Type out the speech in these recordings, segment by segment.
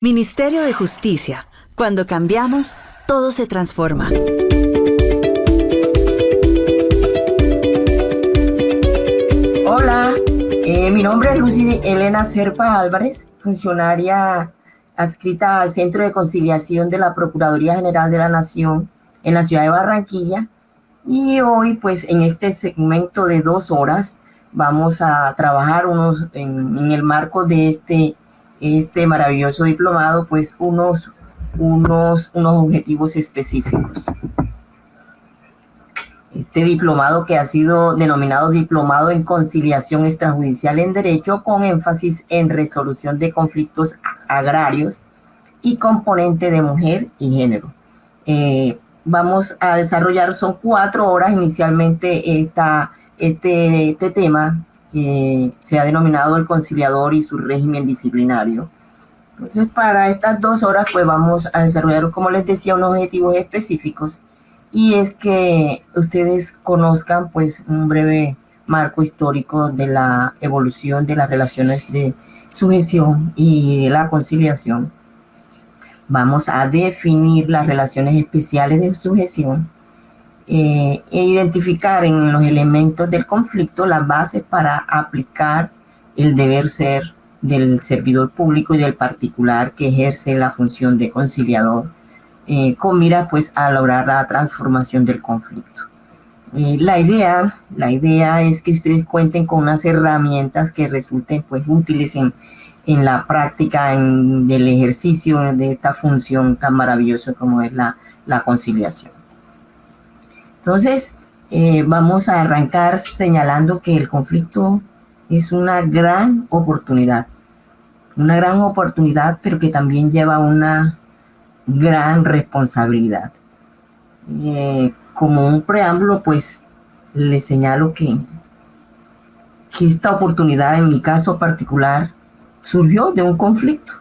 Ministerio de Justicia. Cuando cambiamos, todo se transforma. Hola, mi nombre es Lucy Elena Serpa Álvarez, funcionaria adscrita al Centro de Conciliación de la Procuraduría General de la Nación en la ciudad de Barranquilla. Y hoy, pues, en este segmento de 2 horas, vamos a trabajar en el marco de este maravilloso diplomado, pues, unos objetivos específicos. Este diplomado, que ha sido denominado Diplomado en Conciliación Extrajudicial en Derecho, con énfasis en resolución de conflictos agrarios y componente de mujer y género. Vamos a desarrollar, son 4 horas inicialmente, este tema que se ha denominado el conciliador y su régimen disciplinario. Entonces, para estas 2 horas, pues vamos a desarrollar, como les decía, unos objetivos específicos, y es que ustedes conozcan, pues, un breve marco histórico de la evolución de las relaciones de sujeción y la conciliación. Vamos a definir las relaciones especiales de sujeción e identificar en los elementos del conflicto las bases para aplicar el deber ser del servidor público y del particular que ejerce la función de conciliador, con mira, pues, a lograr la transformación del conflicto. La idea es que ustedes cuenten con unas herramientas que resulten, pues, útiles en la práctica, en el ejercicio de esta función tan maravillosa como es la conciliación. Entonces, vamos a arrancar señalando que el conflicto es una gran oportunidad, pero que también lleva una gran responsabilidad. Como un preámbulo, pues, les señalo que esta oportunidad, en mi caso particular, surgió de un conflicto,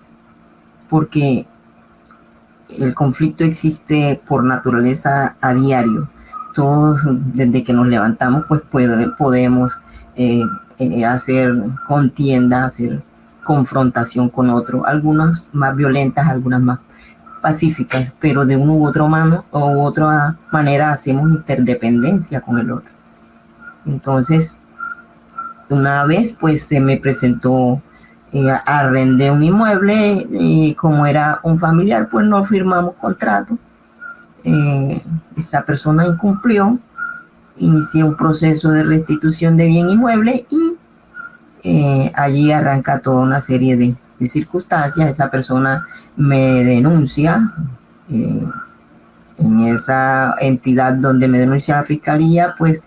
porque el conflicto existe por naturaleza a diario. Todos, desde que nos levantamos, pues podemos hacer contienda, hacer confrontación con otro, algunas más violentas, algunas más pacíficas, pero de una u otra manera hacemos interdependencia con el otro. Entonces, una vez, pues, se me presentó, arrendé un inmueble, y como era un familiar, pues no firmamos contrato. Esa persona incumplió, inicié un proceso de restitución de bien inmueble y allí arranca toda una serie de circunstancias. Esa persona me denuncia en esa entidad donde me denuncia la fiscalía, pues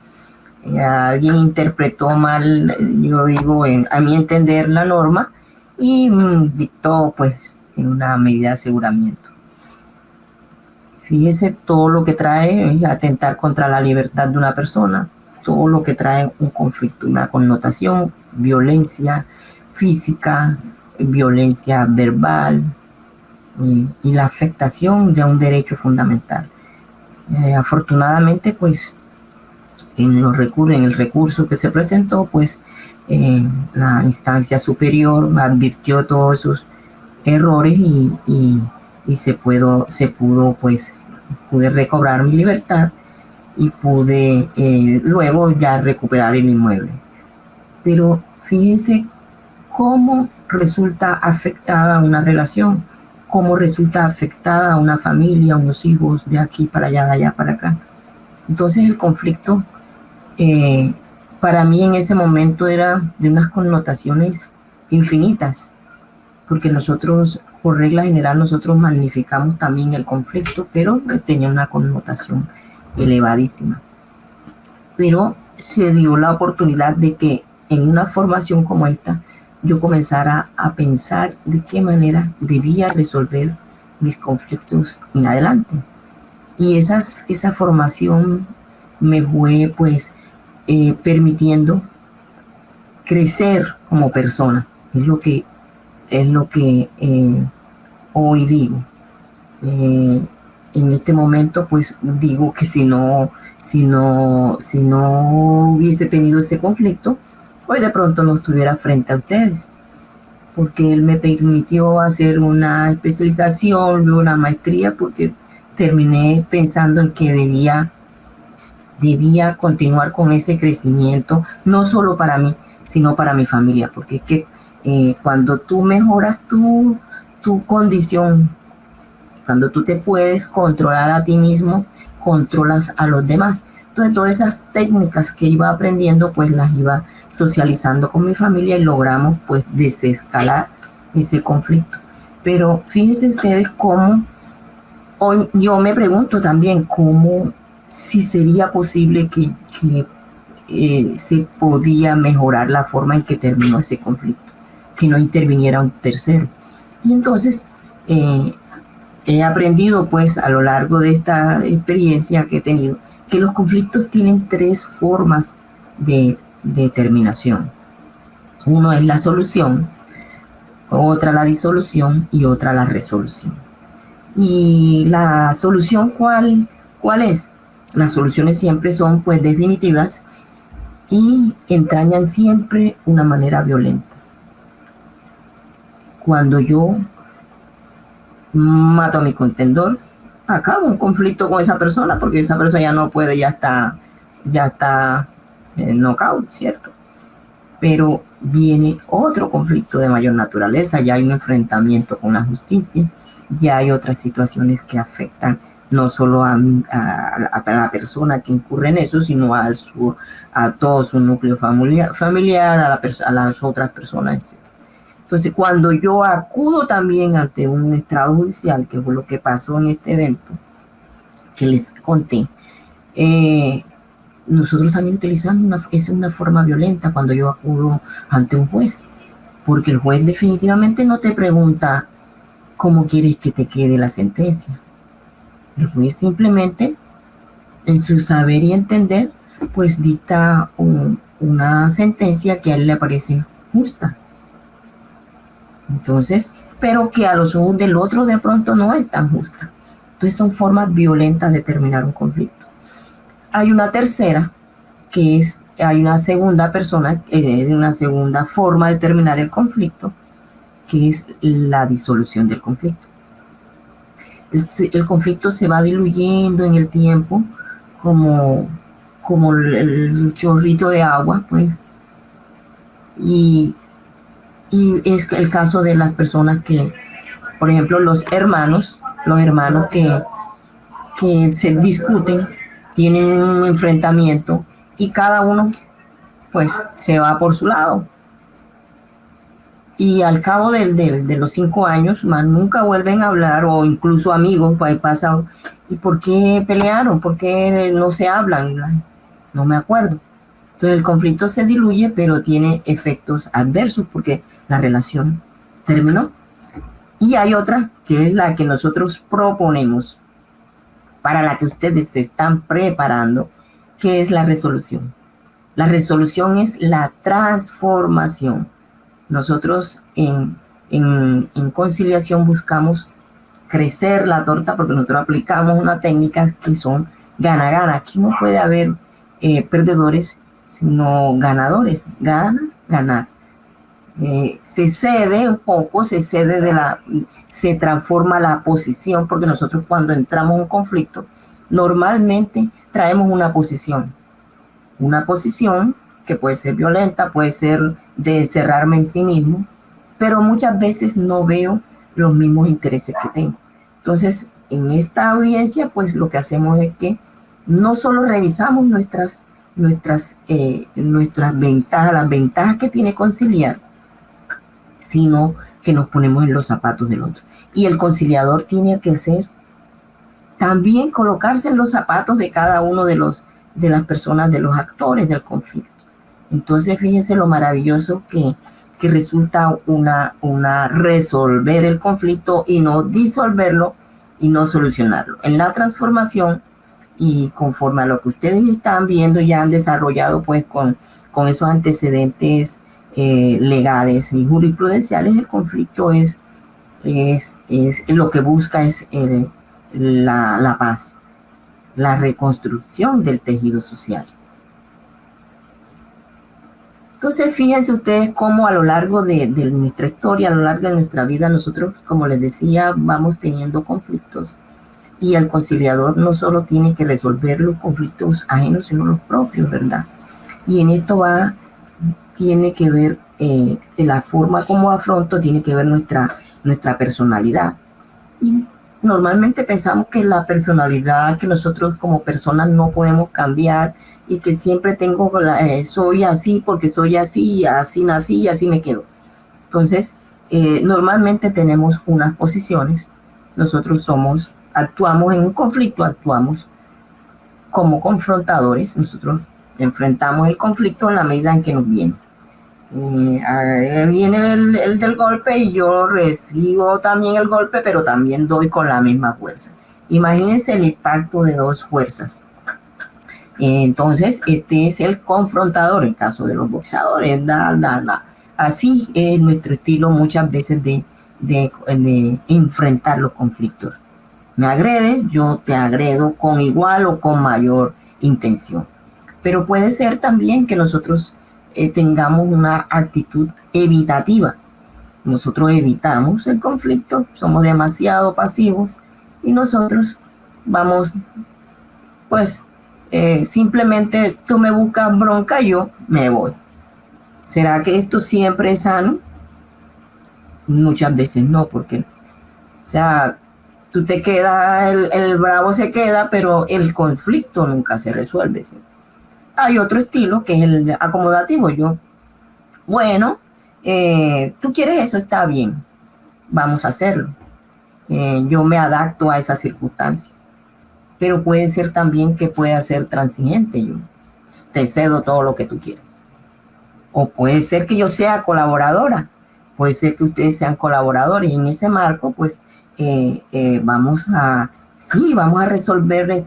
alguien interpretó mal, yo digo, a mi entender, la norma, y dictó, pues, una medida de aseguramiento. Fíjese todo lo que trae atentar contra la libertad de una persona, todo lo que trae un conflicto, una connotación, violencia física, violencia verbal, y la afectación de un derecho fundamental. Afortunadamente, pues, en el recurso que se presentó, pues, la instancia superior advirtió todos esos errores y pude recobrar mi libertad y pude luego ya recuperar el inmueble. Pero fíjense cómo resulta afectada una relación, cómo resulta afectada una familia, unos hijos, de aquí para allá, de allá para acá. Entonces, el conflicto para mí en ese momento era de unas connotaciones infinitas, porque nosotros, por regla general, nosotros magnificamos también el conflicto, pero tenía una connotación elevadísima. Pero se dio la oportunidad de que en una formación como esta yo comenzara a pensar de qué manera debía resolver mis conflictos en adelante. Y esa formación me fue, pues, permitiendo crecer como persona. Es lo que hoy digo. En este momento, pues, digo que si no hubiese tenido ese conflicto, hoy de pronto no estuviera frente a ustedes. porque él me permitió hacer una especialización, luego una maestría, porque terminé pensando en que debía continuar con ese crecimiento, no solo para mí, sino para mi familia, porque es que cuando tú mejoras tu condición, cuando tú te puedes controlar a ti mismo, controlas a los demás. Entonces, todas esas técnicas que iba aprendiendo, pues las iba socializando con mi familia y logramos, pues, desescalar ese conflicto. Pero fíjense ustedes cómo, hoy yo me pregunto también cómo, si sería posible que se podía mejorar la forma en que terminó ese conflicto, que no interviniera un tercero. Y entonces, he aprendido pues a lo largo de esta experiencia que he tenido que los conflictos tienen tres formas de terminación. Uno es la solución, otra la disolución y otra la resolución. ¿Y la solución cuál es? Las soluciones siempre son pues definitivas y entrañan siempre una manera violenta. Cuando yo mato a mi contendor, acabo un conflicto con esa persona porque esa persona ya no puede, ya está knockout, ¿cierto? Pero viene otro conflicto de mayor naturaleza, ya hay un enfrentamiento con la justicia, ya hay otras situaciones que afectan no solo a la persona que incurre en eso, sino a todo su núcleo familiar, a las otras personas, etc. Entonces, cuando yo acudo también ante un estrado judicial, que fue lo que pasó en este evento que les conté, nosotros también utilizamos una forma violenta cuando yo acudo ante un juez, porque el juez definitivamente no te pregunta cómo quieres que te quede la sentencia. El juez simplemente, en su saber y entender, pues dicta una sentencia que a él le parece justa. Entonces, pero que a los ojos del otro de pronto no es tan justa. Entonces son formas violentas de terminar un conflicto. Hay una tercera, hay una segunda persona, una segunda forma de terminar el conflicto, que es la disolución del conflicto. El conflicto se va diluyendo en el tiempo como el chorrito de agua, pues, y es el caso de las personas que, por ejemplo, los hermanos que se discuten, tienen un enfrentamiento y cada uno pues se va por su lado. Y al cabo de los 5 años, más nunca vuelven a hablar, o incluso amigos, pues pasa, ¿y por qué pelearon? ¿Por qué no se hablan? No me acuerdo. Entonces el conflicto se diluye, pero tiene efectos adversos porque la relación terminó. Y hay otra, que es la que nosotros proponemos, para la que ustedes se están preparando, que es la resolución. La resolución es la transformación. Nosotros en conciliación buscamos crecer la torta porque nosotros aplicamos unas técnicas que son gana-gana. Aquí no puede haber perdedores, sino ganadores. Gana, ganar. Se cede un poco, se transforma la posición, porque nosotros cuando entramos en un conflicto, normalmente traemos una posición que puede ser violenta, puede ser de encerrarme en sí mismo, pero muchas veces no veo los mismos intereses que tengo. Entonces, en esta audiencia, pues lo que hacemos es que no solo revisamos nuestras ventajas, las ventajas que tiene conciliar, sino que nos ponemos en los zapatos del otro. Y el conciliador tiene que hacer también colocarse en los zapatos de cada uno de las personas, de los actores del conflicto. Entonces, fíjense lo maravilloso que resulta una resolver el conflicto y no disolverlo y no solucionarlo. En la transformación, y conforme a lo que ustedes están viendo, ya han desarrollado pues con esos antecedentes legales y jurisprudenciales, el conflicto es lo que busca es la paz, la reconstrucción del tejido social. Entonces, fíjense ustedes cómo a lo largo de nuestra historia, a lo largo de nuestra vida, nosotros, como les decía, vamos teniendo conflictos. Y el conciliador no solo tiene que resolver los conflictos ajenos, sino los propios, ¿verdad? Y en esto tiene que ver de la forma como afronto, tiene que ver nuestra personalidad. Y normalmente pensamos que la personalidad que nosotros como personas no podemos cambiar y que siempre soy así porque soy así, así nací y así me quedo. Entonces, normalmente tenemos unas posiciones. Nosotros actuamos en un conflicto, actuamos como confrontadores. Nosotros enfrentamos el conflicto en la medida en que nos viene. Viene el del golpe y yo recibo también el golpe, pero también doy con la misma fuerza. Imagínense el impacto de dos fuerzas. Entonces, este es el confrontador, en caso de los boxeadores. Así es nuestro estilo muchas veces de enfrentar los conflictos. Me agredes, yo te agredo con igual o con mayor intención. Pero puede ser también que nosotros tengamos una actitud evitativa. Nosotros evitamos el conflicto, somos demasiado pasivos y nosotros vamos, pues, simplemente tú me buscas bronca y yo me voy. ¿Será que esto siempre es sano? Muchas veces no, porque, o sea, tú te quedas, el bravo se queda, pero el conflicto nunca se resuelve, ¿sí? Hay otro estilo que es el acomodativo. Bueno, tú quieres eso, está bien, vamos a hacerlo. Yo me adapto a esa circunstancia. Pero puede ser también que pueda ser transigente. Yo te cedo todo lo que tú quieras. O puede ser que yo sea colaboradora. Puede ser que ustedes sean colaboradores. Y en ese marco, pues, vamos a resolver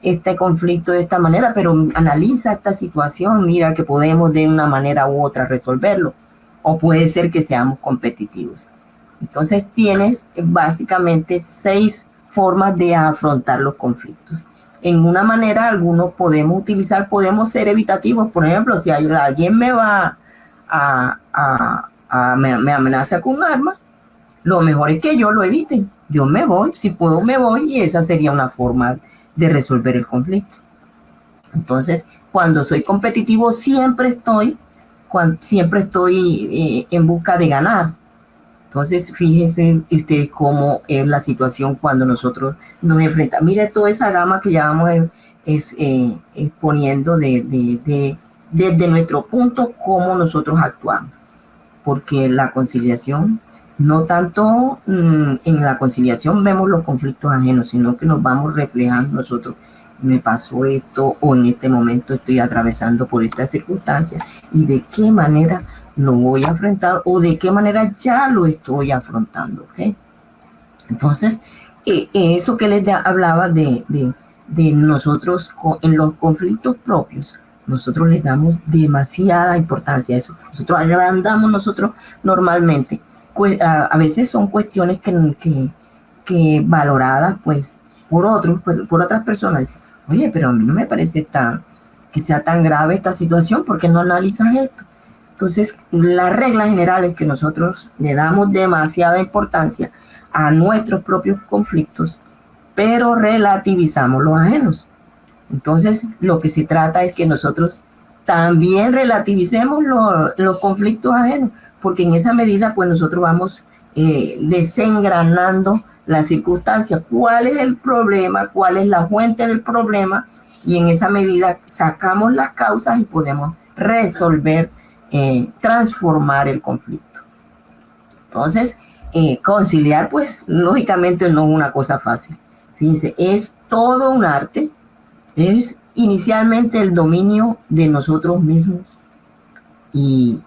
este conflicto de esta manera, pero analiza esta situación, mira que podemos de una manera u otra resolverlo. O puede ser que seamos competitivos. Entonces tienes básicamente 6 formas de afrontar los conflictos. En una manera, algunos podemos ser evitativos. Por ejemplo, si alguien me va me amenaza con un arma, lo mejor es que yo lo evite. Yo me voy, si puedo me voy, y esa sería una forma de resolver el conflicto. Entonces, cuando soy competitivo, siempre estoy en busca de ganar. Entonces, fíjense ustedes cómo es la situación cuando nosotros nos enfrentamos. Mire toda esa gama que ya vamos exponiendo desde nuestro punto, cómo nosotros actuamos. Porque la conciliación, no tanto en la conciliación vemos los conflictos ajenos, sino que nos vamos reflejando nosotros. Me pasó esto, o en este momento estoy atravesando por esta circunstancia, y de qué manera lo voy a enfrentar, o de qué manera ya lo estoy afrontando, ¿ok? Entonces, eso que les hablaba de nosotros en los conflictos propios, nosotros les damos demasiada importancia a eso. Nosotros agrandamos normalmente. A veces son cuestiones que valoradas, pues, por otras personas. Dicen, oye, pero a mí no me parece que sea tan grave esta situación, ¿por qué no analizas esto? Entonces, la regla general es que nosotros le damos demasiada importancia a nuestros propios conflictos, pero relativizamos los ajenos. Entonces, lo que se trata es que nosotros también relativicemos los conflictos ajenos, porque en esa medida, pues, nosotros vamos desengranando las circunstancias, cuál es el problema, cuál es la fuente del problema, y en esa medida sacamos las causas y podemos resolver, transformar el conflicto. Entonces, conciliar, pues, lógicamente no es una cosa fácil. Fíjense, es todo un arte. Es inicialmente el dominio de nosotros mismos, y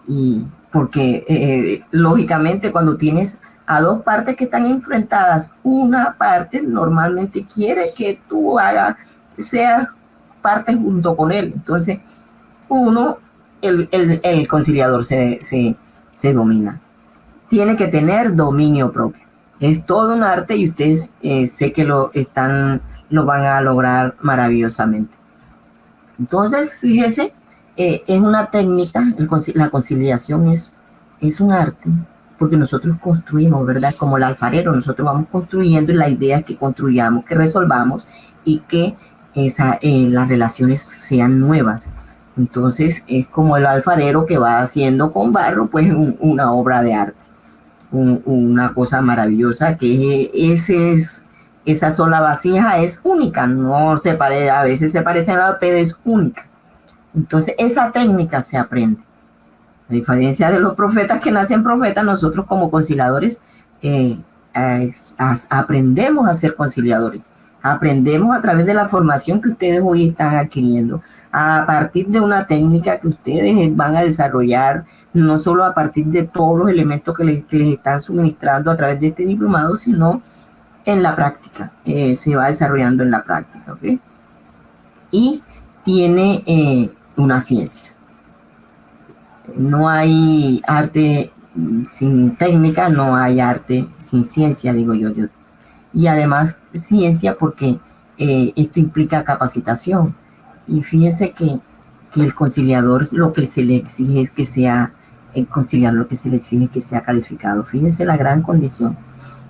porque lógicamente cuando tienes a dos partes que están enfrentadas, una parte normalmente quiere que tú seas parte junto con él. Entonces el conciliador se domina, tiene que tener dominio propio. Es todo un arte, y ustedes sé que lo van a lograr maravillosamente. Entonces, fíjense, es una técnica, la conciliación es un arte, porque nosotros construimos, ¿verdad? Como el alfarero, nosotros vamos construyendo y la idea es que construyamos, que resolvamos y que las relaciones sean nuevas. Entonces es como el alfarero que va haciendo con barro, pues una obra de arte, una cosa maravillosa que esa sola vasija es única, no se parece, a veces se parece a la, pero es única. Entonces esa técnica se aprende. A diferencia de los profetas que nacen profetas, nosotros como conciliadores aprendemos a ser conciliadores. Aprendemos a través de la formación que ustedes hoy están adquiriendo, a partir de una técnica que ustedes van a desarrollar, no solo a partir de todos los elementos que les están suministrando a través de este diplomado, sino en la práctica. Se va desarrollando en la práctica, ¿ok? Y tiene una ciencia. No hay arte sin técnica, no hay arte sin ciencia, digo yo. Y además ciencia porque esto implica capacitación. Y fíjense que el conciliador lo que se le exige es que sea, el conciliador lo que se le exige es que sea calificado. Fíjense la gran condición.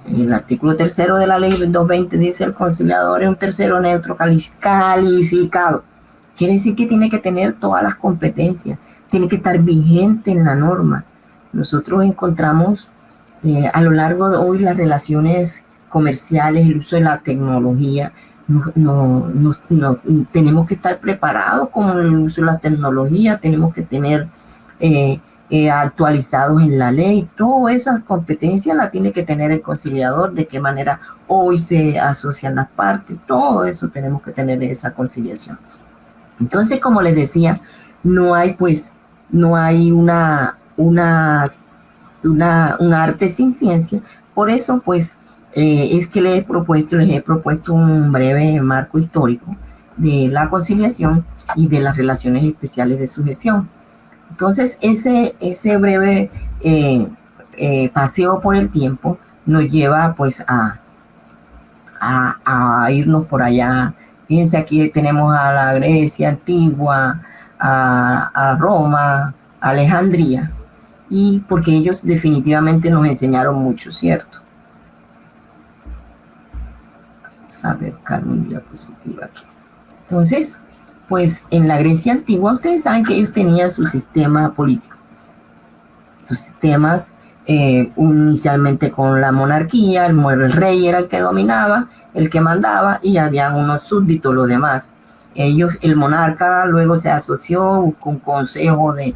El artículo 3º de la ley 220 dice el conciliador es un tercero neutro calificado. Quiere decir que tiene que tener todas las competencias, tiene que estar vigente en la norma. Nosotros encontramos a lo largo de hoy las relaciones comerciales, el uso de la tecnología, tenemos que estar preparados con el uso de la tecnología, tenemos que tener actualizados en la ley, todas esas competencias las tiene que tener el conciliador, de qué manera hoy se asocian las partes, todo eso tenemos que tener esa conciliación. Entonces, como les decía, no hay un arte sin ciencia. Por eso, pues, es que les he propuesto un breve marco histórico de la conciliación y de las relaciones especiales de sujeción. Entonces, ese breve paseo por el tiempo nos lleva, pues, a irnos por allá. Fíjense, aquí tenemos a la Grecia antigua, a Roma, a Alejandría, y porque ellos definitivamente nos enseñaron mucho, ¿cierto? Vamos a ver, una diapositiva aquí. Entonces, pues en la Grecia antigua, ustedes saben que ellos tenían su sistema político, sus sistemas inicialmente con la monarquía, el rey era el que dominaba, el que mandaba, y habían unos súbditos, los demás. El monarca luego se asoció, buscó un consejo de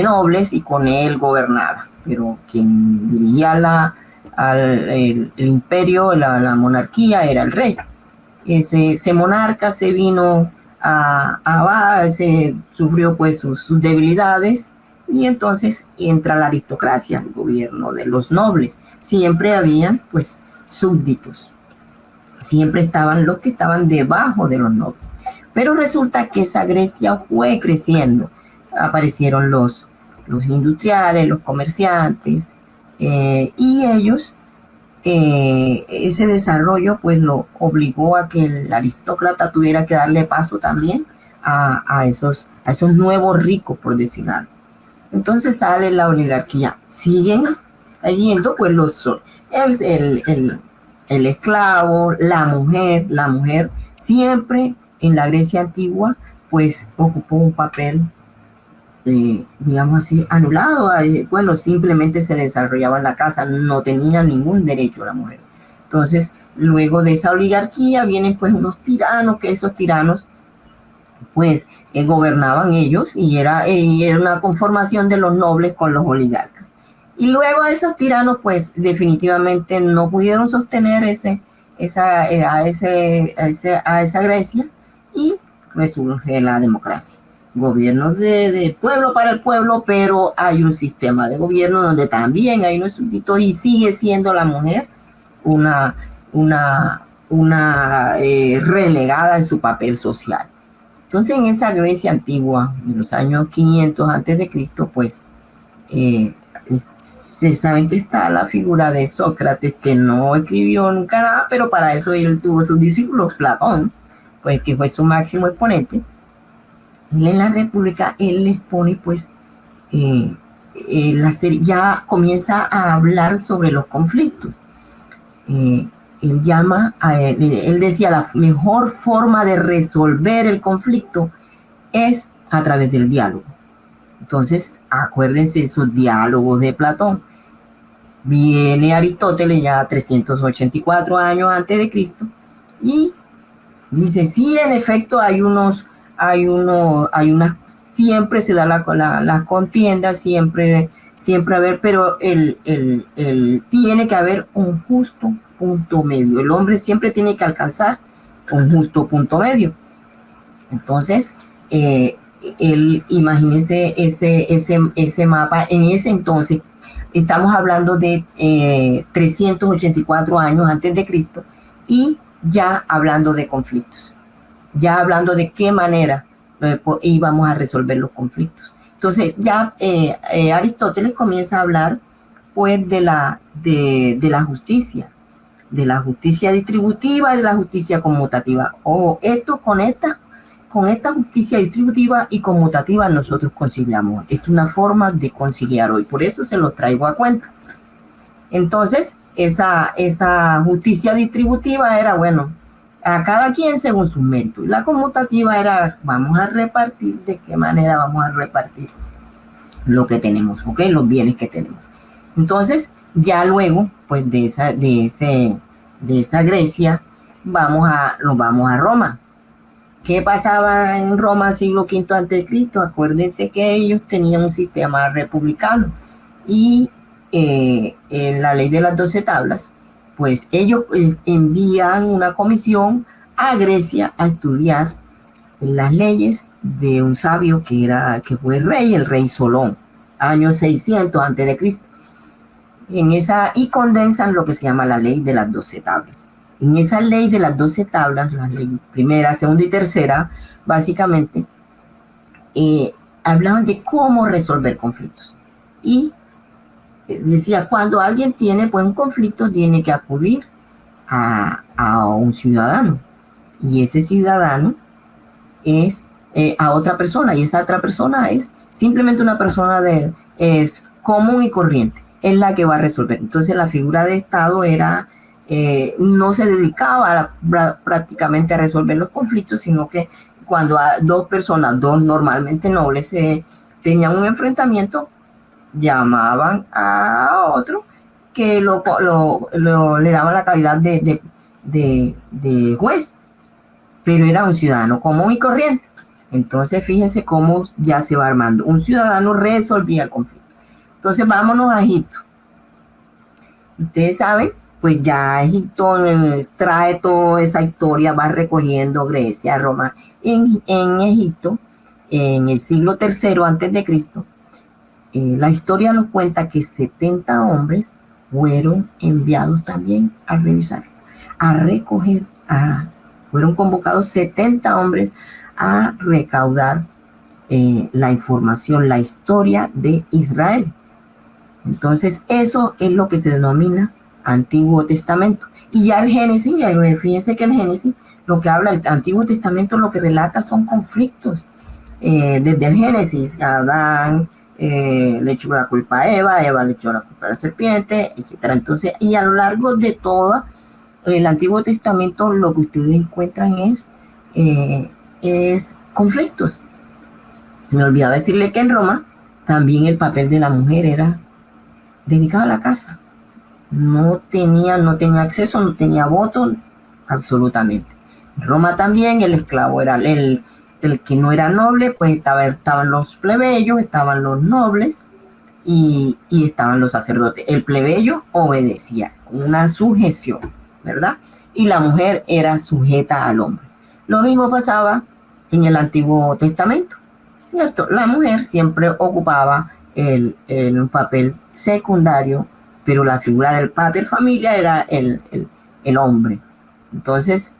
nobles y con él gobernaba. Pero quien dirigía el imperio, la monarquía, era el rey. Ese monarca se vino se sufrió pues sus debilidades, y entonces entra la aristocracia, el gobierno de los nobles. Siempre había pues súbditos, siempre estaban los que estaban debajo de los nobles. Pero resulta que esa Grecia fue creciendo. Aparecieron los industriales, los comerciantes, y ellos, ese desarrollo pues lo obligó a que el aristócrata tuviera que darle paso también a esos nuevos ricos, por decir algo. Entonces sale la oligarquía. Siguen habiendo pues el esclavo, la mujer siempre en la Grecia antigua pues ocupó un papel, digamos así, anulado. Bueno, simplemente se desarrollaba en la casa, no tenía ningún derecho la mujer. Entonces, luego de esa oligarquía vienen pues unos tiranos, que esos tiranos pues gobernaban ellos, y era una conformación de los nobles con los oligarcas. Y luego esos tiranos pues definitivamente no pudieron sostener a esa Grecia, y resurge la democracia. Gobierno de pueblo para el pueblo, pero hay un sistema de gobierno donde también hay unos súbditos, y sigue siendo la mujer una relegada en su papel social. Entonces, en esa Grecia antigua, en los años 500 antes de Cristo, pues, ustedes saben que está la figura de Sócrates, que no escribió nunca nada, pero para eso él tuvo sus discípulos, Platón, pues, que fue su máximo exponente. Él en la República, él les pone pues, la serie ya comienza a hablar sobre los conflictos. Él llama, él decía, la mejor forma de resolver el conflicto es a través del diálogo. Entonces, acuérdense esos diálogos de Platón. Viene Aristóteles ya 384 años antes de Cristo y dice, sí, en efecto hay unas, siempre se da la contienda, siempre haber, pero tiene que haber un justo punto medio. El hombre siempre tiene que alcanzar un justo punto medio. Entonces, imagínense ese mapa. En ese entonces, estamos hablando de 384 años antes de Cristo, y ya hablando de conflictos, ya hablando de qué manera íbamos a resolver los conflictos. Entonces, ya Aristóteles comienza a hablar pues de la justicia, de la justicia distributiva y de la justicia conmutativa. Esto con esta justicia distributiva y conmutativa nosotros conciliamos. Esto es una forma de conciliar hoy, por eso se los traigo a cuenta. Entonces, esa justicia distributiva era, bueno, a cada quien según sus méritos. La conmutativa era, vamos a repartir, ¿de qué manera vamos a repartir lo que tenemos, ¿ok? Los bienes que tenemos. Entonces, ya luego, pues de esa Grecia, nos vamos a Roma. ¿Qué pasaba en Roma siglo V a.C.? Acuérdense que ellos tenían un sistema republicano y en la ley de las 12 tablas, pues ellos envían una comisión a Grecia a estudiar las leyes de un sabio que fue el rey Solón, año 600 a.C. Y condensan lo que se llama la ley de las 12 tablas. En esa ley de las 12 tablas, la ley primera, segunda y tercera, básicamente, hablaban de cómo resolver conflictos. Y decía, cuando alguien tiene pues, un conflicto, tiene que acudir a un ciudadano. Y ese ciudadano es a otra persona, y esa otra persona es simplemente una persona es común y corriente, es la que va a resolver. Entonces la figura de Estado era... no se dedicaba prácticamente a resolver los conflictos, sino que cuando dos personas, dos normalmente nobles, tenían un enfrentamiento, llamaban a otro que le daba la calidad de juez, pero era un ciudadano común y corriente. Entonces fíjense cómo ya se va armando. Un ciudadano resolvía el conflicto. Entonces vámonos a Egipto. Ustedes saben, pues ya Egipto trae toda esa historia, va recogiendo Grecia, Roma. En Egipto, en el siglo III antes de Cristo, la historia nos cuenta que 70 hombres fueron enviados también a revisar, a recoger, fueron convocados 70 hombres a recaudar la información, la historia de Israel. Entonces, eso es lo que se denomina Antiguo Testamento. Y ya el Génesis, fíjense que el Génesis, lo que habla el Antiguo Testamento, lo que relata son conflictos. Desde el Génesis, Adán le echó la culpa a Eva le echó la culpa a la serpiente, etc. Entonces, y a lo largo de todo el Antiguo Testamento, lo que ustedes encuentran es conflictos. Se me olvidó decirle que en Roma también el papel de la mujer era dedicado a la casa. No tenía acceso, no tenía voto, absolutamente. En Roma también el esclavo era el que no era noble, pues estaban los plebeyos, estaban los nobles y estaban los sacerdotes. El plebeyo obedecía, una sujeción, ¿verdad? Y la mujer era sujeta al hombre. Lo mismo pasaba en el Antiguo Testamento, ¿cierto? La mujer siempre ocupaba un papel secundario, pero la figura del pater familia era el hombre. Entonces,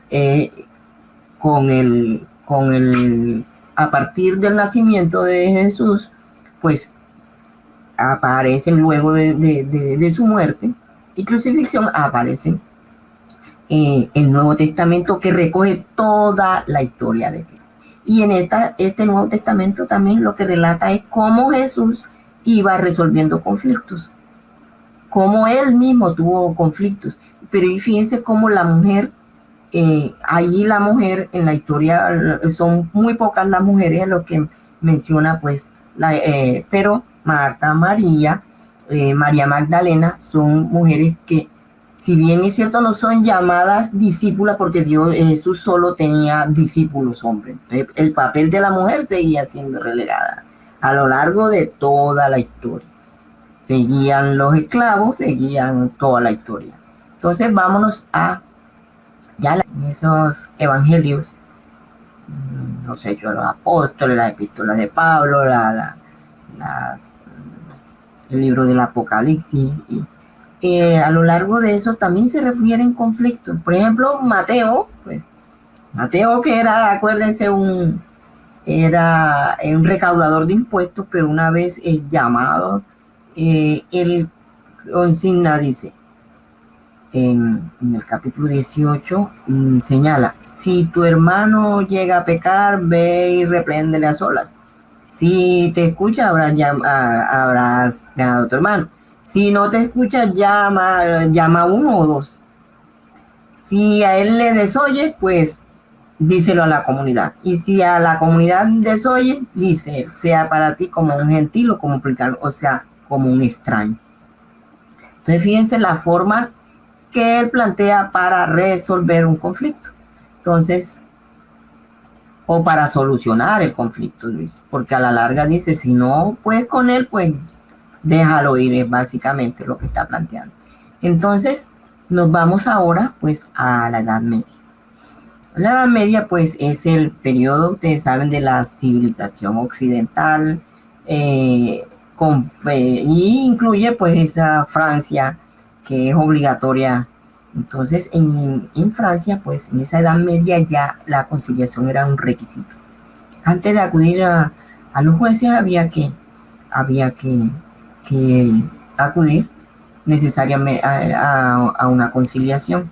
a partir del nacimiento de Jesús, pues aparecen luego de su muerte y crucifixión, aparecen el Nuevo Testamento, que recoge toda la historia de Cristo. Y en este Nuevo Testamento también lo que relata es cómo Jesús iba resolviendo conflictos, cómo él mismo tuvo conflictos. Pero y fíjense cómo la mujer, allí la mujer en la historia, son muy pocas las mujeres en lo que menciona, pues, pero Marta, María, María Magdalena, son mujeres que, si bien es cierto, no son llamadas discípulas porque Jesús solo tenía discípulos hombres. El papel de la mujer seguía siendo relegada a lo largo de toda la historia. Seguían los esclavos, seguían toda la historia. Entonces vámonos a ya en esos evangelios, los hechos de los apóstoles, las epístolas de Pablo, el libro del Apocalipsis. Y a lo largo de eso también se refieren conflictos. Por ejemplo, Mateo, pues Mateo, que era, acuérdense, era un recaudador de impuestos, pero una vez llamado, él consigna, dice, en el capítulo 18, señala: si tu hermano llega a pecar, ve y repréndele a solas. Si te escucha, habrás ganado a tu hermano. Si no te escucha, llama a uno o dos. Si a él le desoye, pues díselo a la comunidad. Y si a la comunidad desoye, dice él, sea para ti como un gentil o como publicano, o sea, como un extraño. Entonces, fíjense la forma que él plantea para resolver un conflicto. Entonces, o para solucionar el conflicto, Luis, porque a la larga dice, si no puedes con él, pues déjalo ir, es básicamente lo que está planteando. Entonces, nos vamos ahora, pues, a la Edad Media. La Edad Media, pues, es el periodo, ustedes saben, de la civilización occidental, y incluye, pues, esa Francia que es obligatoria. Entonces, en Francia, pues, en esa Edad Media ya la conciliación era un requisito. Antes de acudir a los jueces había que acudir necesariamente a una conciliación.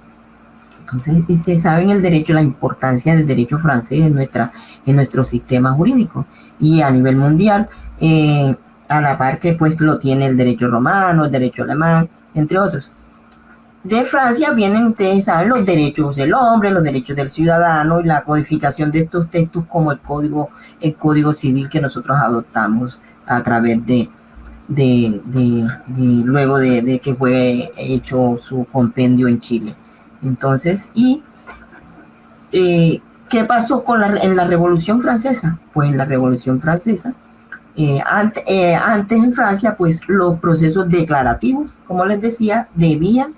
Entonces, ustedes saben el derecho, la importancia del derecho francés en nuestro sistema jurídico y a nivel mundial, a la par que pues lo tiene el derecho romano, el derecho alemán, entre otros. De Francia vienen, ustedes saben, los derechos del hombre, los derechos del ciudadano y la codificación de estos textos como el código civil que nosotros adoptamos a través luego de que fue hecho su compendio en Chile. Entonces, ¿qué pasó en la Revolución Francesa? Pues en la Revolución Francesa, antes en Francia, pues los procesos declarativos, como les decía, debían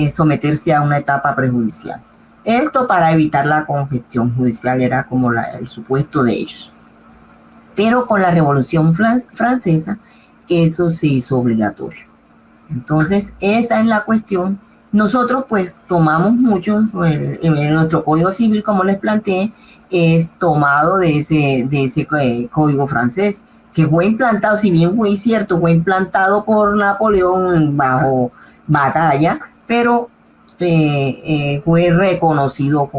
someterse a una etapa prejudicial. Esto para evitar la congestión judicial, era como el supuesto de ellos. Pero con la Revolución Francesa, eso se hizo obligatorio. Entonces, esa es la cuestión. Nosotros, pues, tomamos mucho, en nuestro Código Civil, como les planteé, es tomado de ese código francés, que fue implantado, si bien fue cierto, fue implantado por Napoleón bajo batalla, pero fue reconocido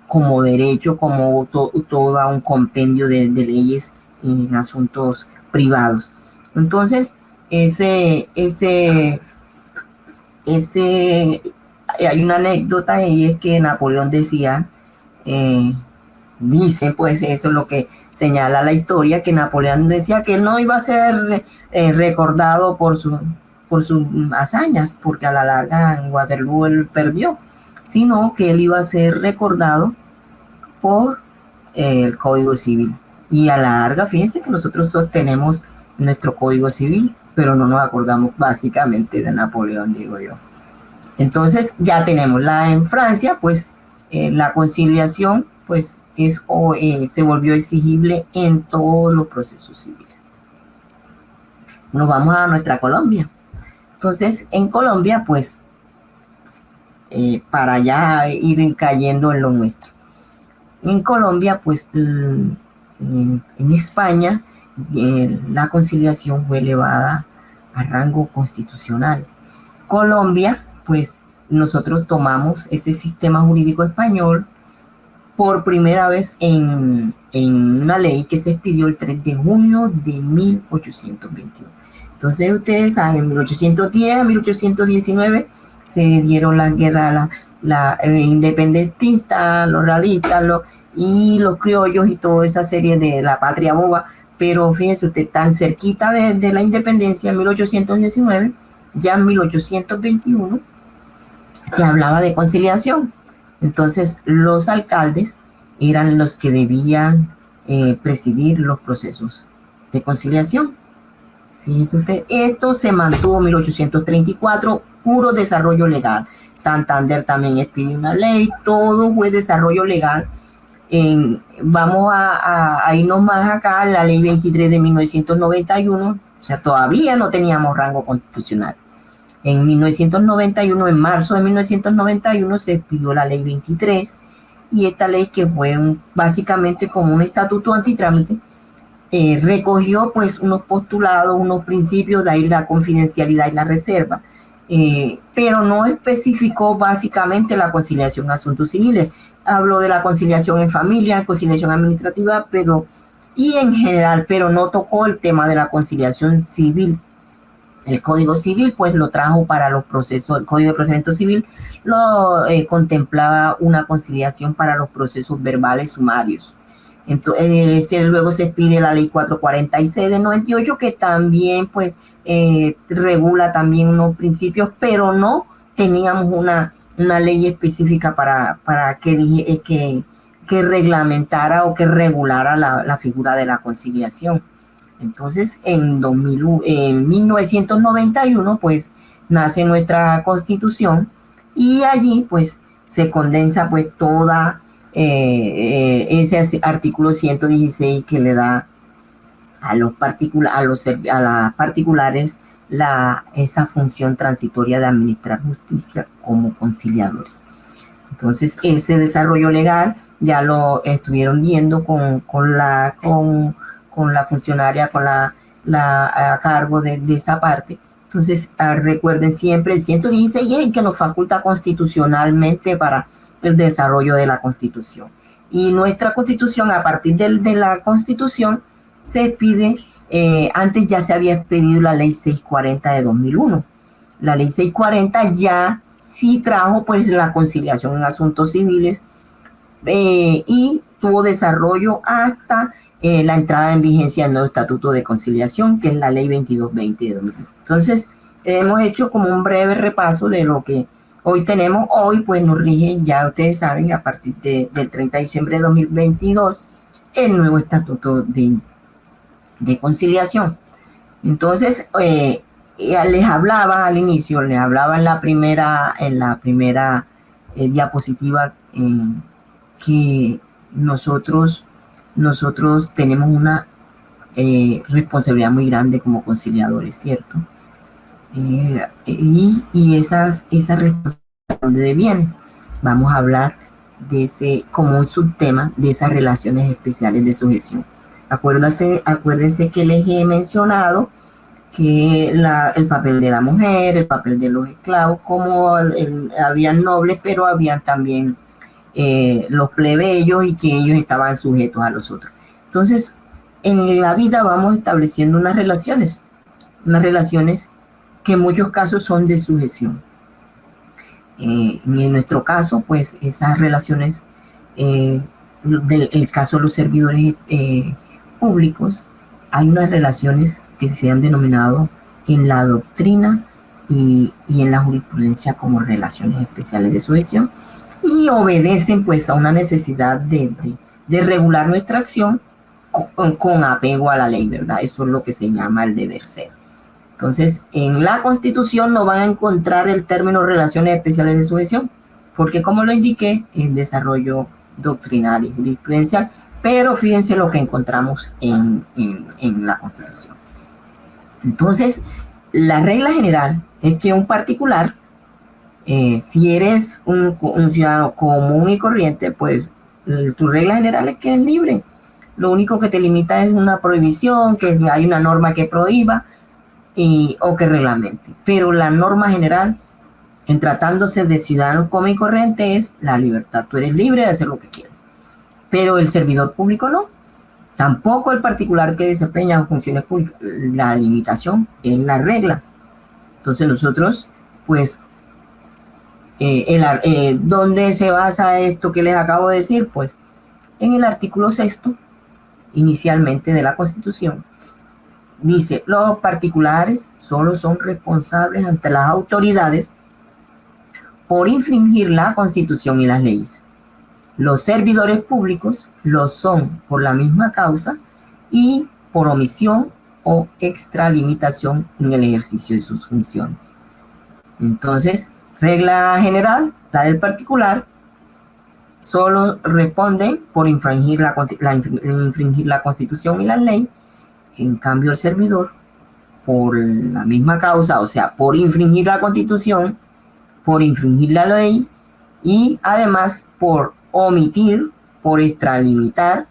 como derecho, como todo un compendio de leyes en asuntos privados. Entonces, hay una anécdota y es que Napoleón decía, dice, pues eso es lo que señala la historia, que Napoleón decía que no iba a ser recordado por sus hazañas, porque a la larga en Waterloo él perdió, sino que él iba a ser recordado por el Código Civil. Y a la larga, fíjense que nosotros sostenemos nuestro Código Civil, pero no nos acordamos básicamente de Napoleón, digo yo. Entonces ya tenemos en Francia, pues la conciliación, pues se volvió exigible en todos los procesos civiles. Nos vamos a nuestra Colombia. Entonces, en Colombia, pues, para ya ir cayendo en lo nuestro. En Colombia, pues, en España, la conciliación fue elevada a rango constitucional. Colombia, pues, nosotros tomamos ese sistema jurídico español por primera vez en en una ley que se expidió el 3 de junio de 1821. Entonces ustedes saben, en 1810 a 1819 se dieron las guerras independentistas, los realistas y los criollos y toda esa serie de la patria boba. Pero fíjense usted, tan cerquita de la independencia, en 1819, ya en 1821 se hablaba de conciliación. Entonces los alcaldes eran los que debían presidir los procesos de conciliación. Fíjese usted, esto se mantuvo en 1834, puro desarrollo legal. Santander también expidió una ley, todo fue desarrollo legal. Vamos a irnos más acá, la ley 23 de 1991, o sea, todavía no teníamos rango constitucional. En 1991, en marzo de 1991, se expidió la ley 23, y esta ley, que fue básicamente como un estatuto antitrámite, recogió pues unos postulados, unos principios, de ahí la confidencialidad y la reserva, pero no especificó básicamente la conciliación en asuntos civiles. Habló de la conciliación en familia, conciliación administrativa, y en general, pero no tocó el tema de la conciliación civil. El Código Civil pues lo trajo para los procesos, el Código de Procedimiento Civil lo contemplaba una conciliación para los procesos verbales sumarios. Entonces, luego se expide la ley 446 de 98, que también pues regula también unos principios, pero no teníamos una ley específica para que reglamentara o que regulara la figura de la conciliación. Entonces, en 1991, pues, nace nuestra Constitución, y allí, pues, se condensa, pues, toda ese artículo 116 que le da a las particulares esa función transitoria de administrar justicia como conciliadores. Entonces, ese desarrollo legal ya lo estuvieron viendo con la funcionaria, a cargo de esa parte. Entonces, recuerden siempre, el 116 es el que nos faculta constitucionalmente para el desarrollo de la Constitución. Y nuestra Constitución, a partir de la Constitución, se pide, antes ya se había expedido la Ley 640 de 2001. La Ley 640 ya sí trajo pues la conciliación en asuntos civiles, y tuvo desarrollo hasta la entrada en vigencia del nuevo Estatuto de Conciliación, que es la Ley 2220 de 2001. Entonces, hemos hecho como un breve repaso de lo que hoy tenemos. Hoy pues nos rige, ya ustedes saben, a partir del 30 de diciembre de 2022, el nuevo Estatuto de Conciliación. Entonces, les hablaba al inicio, les hablaba en la primera diapositiva, que nosotros tenemos una responsabilidad muy grande como conciliadores, ¿cierto? Y esa responsabilidad, ¿de dónde viene? Vamos a hablar como un subtema de esas relaciones especiales de sujeción. Acuérdense que les he mencionado que el papel de la mujer, el papel de los esclavos, como habían nobles, pero habían también los plebeyos, y que ellos estaban sujetos a los otros. Entonces, en la vida vamos estableciendo unas relaciones que en muchos casos son de sujeción. En nuestro caso, pues esas relaciones, el caso de los servidores públicos, hay unas relaciones que se han denominado en la doctrina y en la jurisprudencia como relaciones especiales de sujeción, y obedecen pues a una necesidad de regular nuestra acción con apego a la ley, ¿verdad? Eso es lo que se llama el deber ser. Entonces, en la Constitución no van a encontrar el término relaciones especiales de sujeción, porque como lo indiqué, es desarrollo doctrinal y jurisprudencial, pero fíjense lo que encontramos en la Constitución. Entonces, la regla general es que un particular, si eres un ciudadano común y corriente, pues tu regla general es que es libre. Lo único que te limita es una prohibición, que hay una norma que prohíba o que reglamente. Pero la norma general, en tratándose de ciudadanos común y corriente, es la libertad. Tú eres libre de hacer lo que quieras. Pero el servidor público no. Tampoco el particular que desempeña funciones públicas. La limitación es la regla. Entonces nosotros, pues, ¿dónde se basa esto que les acabo de decir? Pues en el artículo 6, inicialmente de la Constitución. Dice, los particulares solo son responsables ante las autoridades por infringir la Constitución y las leyes. Los servidores públicos lo son por la misma causa y por omisión o extralimitación en el ejercicio de sus funciones. Entonces, regla general, la del particular, solo responde por infringir la Constitución y la ley. En cambio, el servidor, por la misma causa, o sea, por infringir la Constitución, por infringir la ley y además por omitir, por extralimitar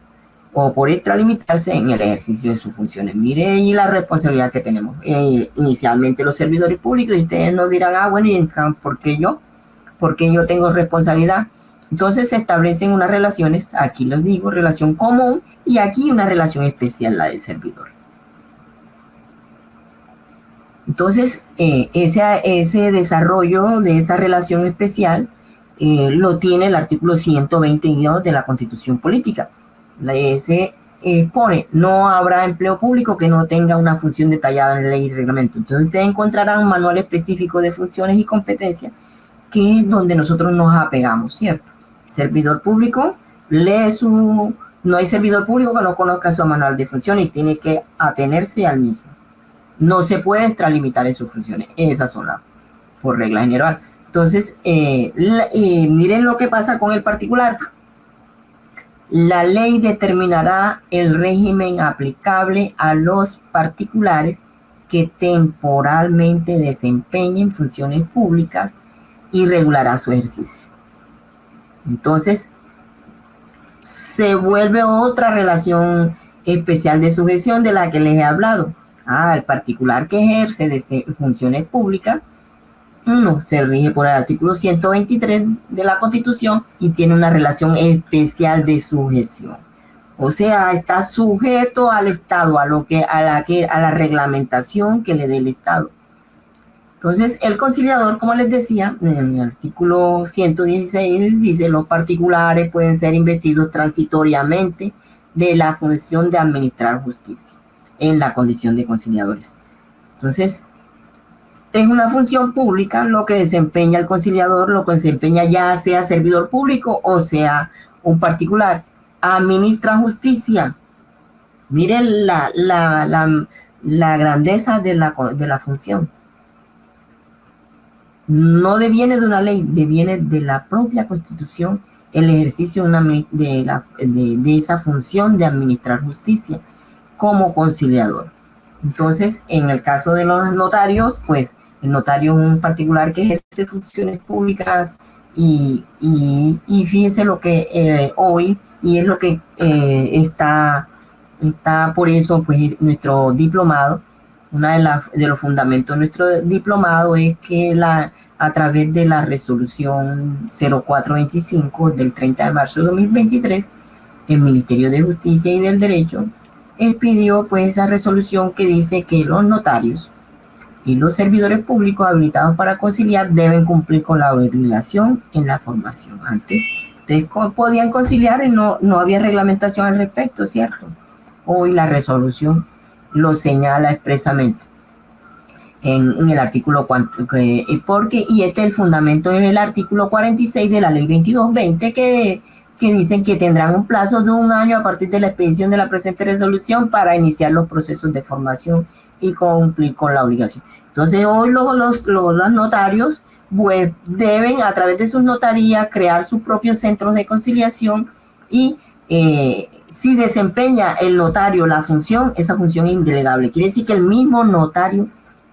o por extralimitarse en el ejercicio de sus funciones. Mire ahí la responsabilidad que tenemos. Inicialmente los servidores públicos, y ustedes nos dirán, bueno, ¿y por qué yo? ¿Por qué yo tengo responsabilidad? Entonces se establecen unas relaciones, aquí les digo, relación común, y aquí una relación especial, la del servidor. Entonces, ese desarrollo de esa relación especial lo tiene el artículo 122 de la Constitución Política. Ese pone, no habrá empleo público que no tenga una función detallada en ley y reglamento. Entonces, ustedes encontrarán un manual específico de funciones y competencias, que es donde nosotros nos apegamos, ¿cierto? Servidor público, no hay servidor público que no conozca su manual de funciones y tiene que atenerse al mismo. No se puede extralimitar en sus funciones, esas son las por regla general. Entonces, miren lo que pasa con el particular. La ley determinará el régimen aplicable a los particulares que temporalmente desempeñen funciones públicas y regulará su ejercicio. Entonces, se vuelve otra relación especial de sujeción de la que les he hablado. El particular que ejerce funciones públicas, se rige por el artículo 123 de la Constitución y tiene una relación especial de sujeción. O sea, está sujeto al Estado, a la reglamentación que le dé el Estado. Entonces, el conciliador, como les decía, en el artículo 116 dice, los particulares pueden ser investidos transitoriamente de la función de administrar justicia en la condición de conciliadores. Entonces, es una función pública lo que desempeña el conciliador, lo que desempeña ya sea servidor público o sea un particular. Administra justicia. Miren la grandeza de la función. No deviene de una ley, deviene de la propia Constitución el ejercicio de esa función de administrar justicia como conciliador. Entonces, en el caso de los notarios, pues el notario es un particular que ejerce funciones públicas y fíjense lo que hoy, y es lo que está por eso, pues nuestro diplomado, de los fundamentos de nuestro diplomado es que a través de la resolución 0425 del 30 de marzo de 2023, el Ministerio de Justicia y del Derecho expidió pues esa resolución que dice que los notarios y los servidores públicos habilitados para conciliar deben cumplir con la obligación en la formación. Antes ustedes podían conciliar y no había reglamentación al respecto, ¿cierto? Hoy la resolución lo señala expresamente en el artículo, y el fundamento es el artículo 46 de la ley 2220 que dicen que tendrán un plazo de 1 año a partir de la expedición de la presente resolución para iniciar los procesos de formación y cumplir con la obligación. Entonces hoy los notarios pues deben a través de sus notarías crear sus propios centros de conciliación y si desempeña el notario la función, esa función es indelegable. Quiere decir que el mismo notario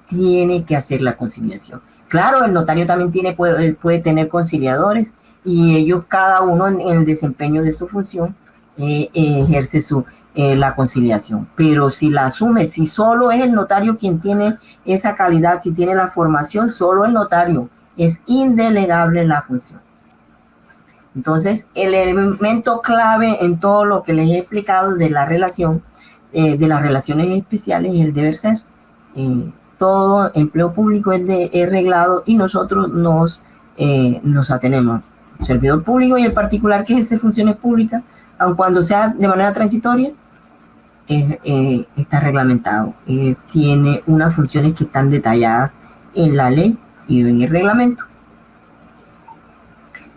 tiene que hacer la conciliación. Claro, el notario también puede tener conciliadores y ellos cada uno en el desempeño de su función ejerce la conciliación. Pero si la asume, si solo es el notario quien tiene esa calidad, si tiene la formación, solo el notario, es indelegable la función. Entonces, el elemento clave en todo lo que les he explicado de la relación, de las relaciones especiales, es el deber ser. Todo empleo público es reglado y nosotros nos atenemos. El servidor público y el particular que ejerce funciones públicas, aun cuando sea de manera transitoria, está reglamentado. Tiene unas funciones que están detalladas en la ley y en el reglamento.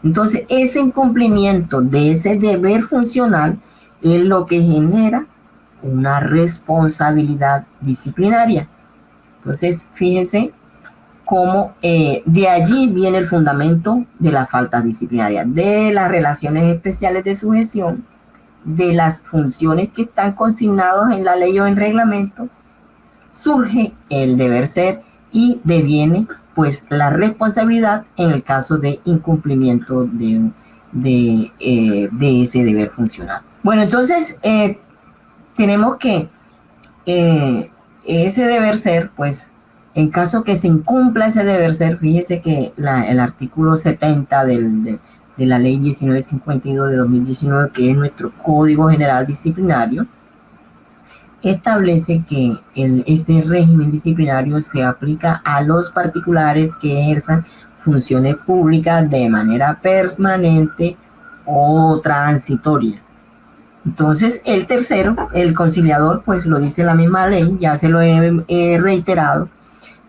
Entonces, ese incumplimiento de ese deber funcional es lo que genera una responsabilidad disciplinaria. Entonces, fíjense cómo de allí viene el fundamento de la falta disciplinaria, de las relaciones especiales de sujeción, de las funciones que están consignadas en la ley o en reglamento, surge el deber ser y deviene pues la responsabilidad en el caso de incumplimiento de ese deber funcional. Bueno, entonces tenemos que ese deber ser, pues en caso que se incumpla ese deber ser, fíjese que el artículo 70 de la ley 1952 de 2019, que es nuestro Código General Disciplinario, establece que este régimen disciplinario se aplica a los particulares que ejerzan funciones públicas de manera permanente o transitoria. Entonces, el tercero, el conciliador, pues lo dice la misma ley, ya se lo he reiterado.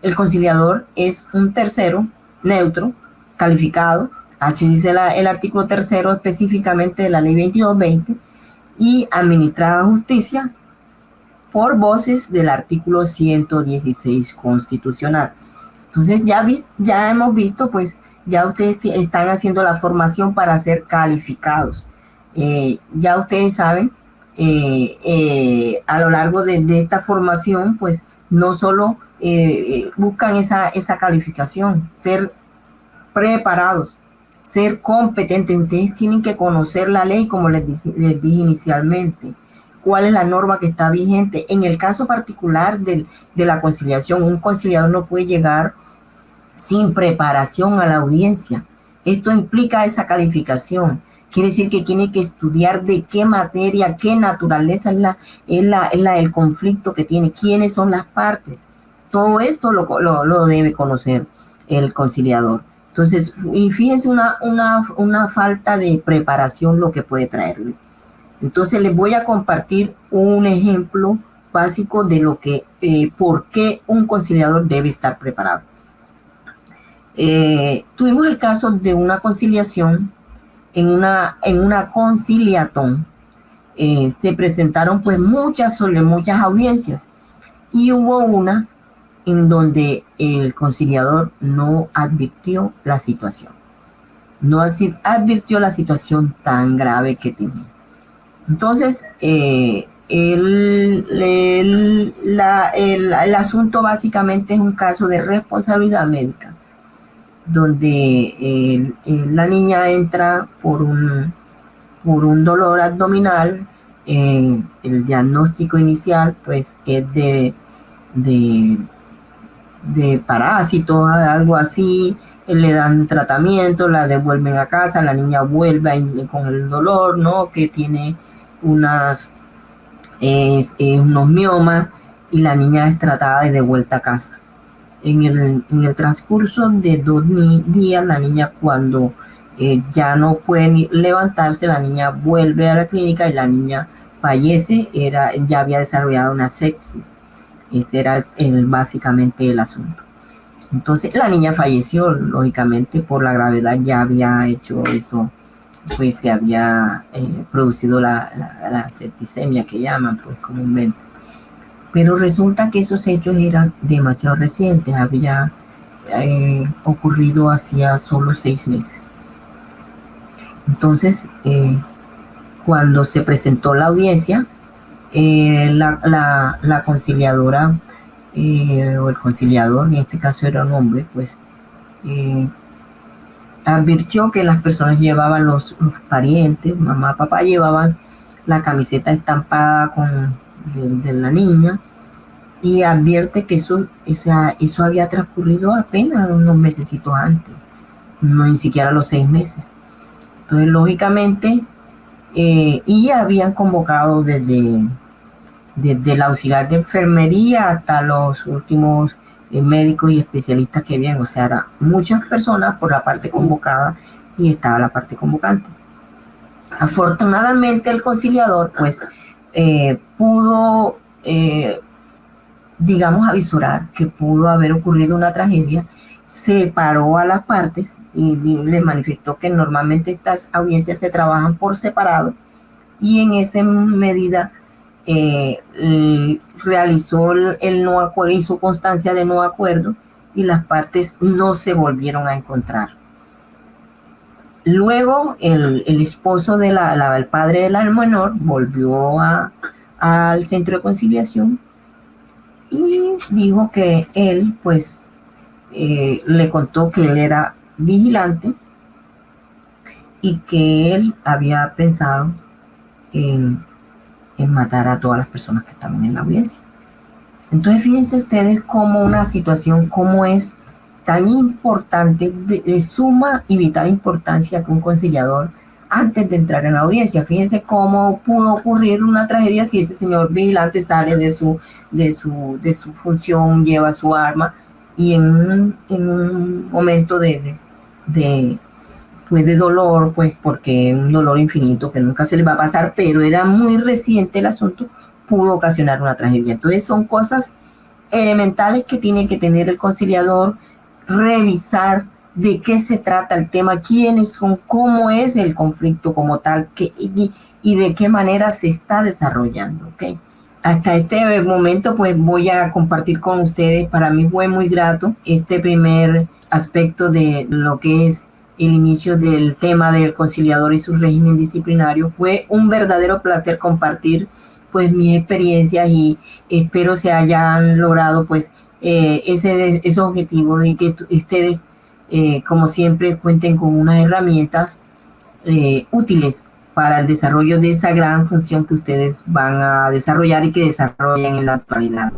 El conciliador es un tercero neutro, calificado, así dice el artículo tercero específicamente de la ley 2220, y administra justicia por voces del artículo 116 constitucional. Entonces ya hemos visto, pues ya ustedes están haciendo la formación para ser calificados. Ya ustedes saben, a lo largo de esta formación, pues no solo buscan esa calificación, ser preparados, ser competentes. Ustedes tienen que conocer la ley, como les dije inicialmente, cuál es la norma que está vigente. En el caso particular de la conciliación, un conciliador no puede llegar sin preparación a la audiencia. Esto implica esa calificación. Quiere decir que tiene que estudiar de qué materia, qué naturaleza es el conflicto que tiene, quiénes son las partes. Todo esto lo debe conocer el conciliador. Entonces, y fíjense una falta de preparación lo que puede traerle. Entonces les voy a compartir un ejemplo básico de lo que, por qué un conciliador debe estar preparado. Tuvimos el caso de una conciliación. En una conciliatón se presentaron pues muchas audiencias y hubo una en donde el conciliador no advirtió la situación. No advirtió la situación tan grave que tenía. Entonces, el asunto básicamente es un caso de responsabilidad médica, donde la niña entra por un dolor abdominal. El diagnóstico inicial pues es de parásitos, algo así. Le dan tratamiento, la devuelven a casa, la niña vuelve con el dolor, ¿no? Que tiene unos miomas, y la niña es tratada y devuelta a casa. En el transcurso de 2 días, la niña, cuando ya no puede levantarse, la niña vuelve a la clínica y la niña fallece. Ya había desarrollado una sepsis. Ese era básicamente el asunto. Entonces la niña falleció, lógicamente, por la gravedad. Ya había hecho eso, pues se había producido la septicemia, que llaman pues comúnmente. Pero resulta que esos hechos eran demasiado recientes, había ocurrido hacía solo 6 meses. Entonces, cuando se presentó la audiencia, la conciliadora o el conciliador, en este caso era un hombre, pues advirtió que las personas llevaban, los parientes, mamá, papá, llevaban la camiseta estampada de la niña, y advierte que eso había transcurrido apenas unos mesecitos antes, no ni siquiera los 6 meses. Entonces, lógicamente, y habían convocado desde el auxiliar de enfermería hasta los últimos médicos y especialistas que habían, o sea, eran muchas personas por la parte convocada y estaba la parte convocante. Afortunadamente el conciliador pues pudo, digamos, avisorar que pudo haber ocurrido una tragedia, separó a las partes y les manifestó que normalmente estas audiencias se trabajan por separado y en esa medida realizó el no acuerdo, hizo constancia de no acuerdo y las partes no se volvieron a encontrar. Luego el esposo de el padre de la menor volvió al centro de conciliación y dijo que él pues le contó que él era vigilante y que él había pensado en matar a todas las personas que estaban en la audiencia. Entonces fíjense ustedes cómo una situación como es tan importante, de suma y vital importancia que un conciliador antes de entrar en la audiencia. Fíjense cómo pudo ocurrir una tragedia si ese señor vigilante sale de su función, lleva su arma y en un momento pues de dolor, pues porque un dolor infinito que nunca se le va a pasar, pero era muy reciente el asunto, pudo ocasionar una tragedia. Entonces son cosas elementales que tiene que tener el conciliador, revisar de qué se trata el tema, quiénes son, cómo es el conflicto como tal, y de qué manera se está desarrollando, ¿ok? Hasta este momento pues voy a compartir con ustedes, para mí fue muy grato este primer aspecto de lo que es el inicio del tema del conciliador y su régimen disciplinario. Fue un verdadero placer compartir pues mis experiencias y espero se hayan logrado pues ese objetivo de que ustedes como siempre cuenten con unas herramientas útiles para el desarrollo de esa gran función que ustedes van a desarrollar y que desarrollan en la actualidad.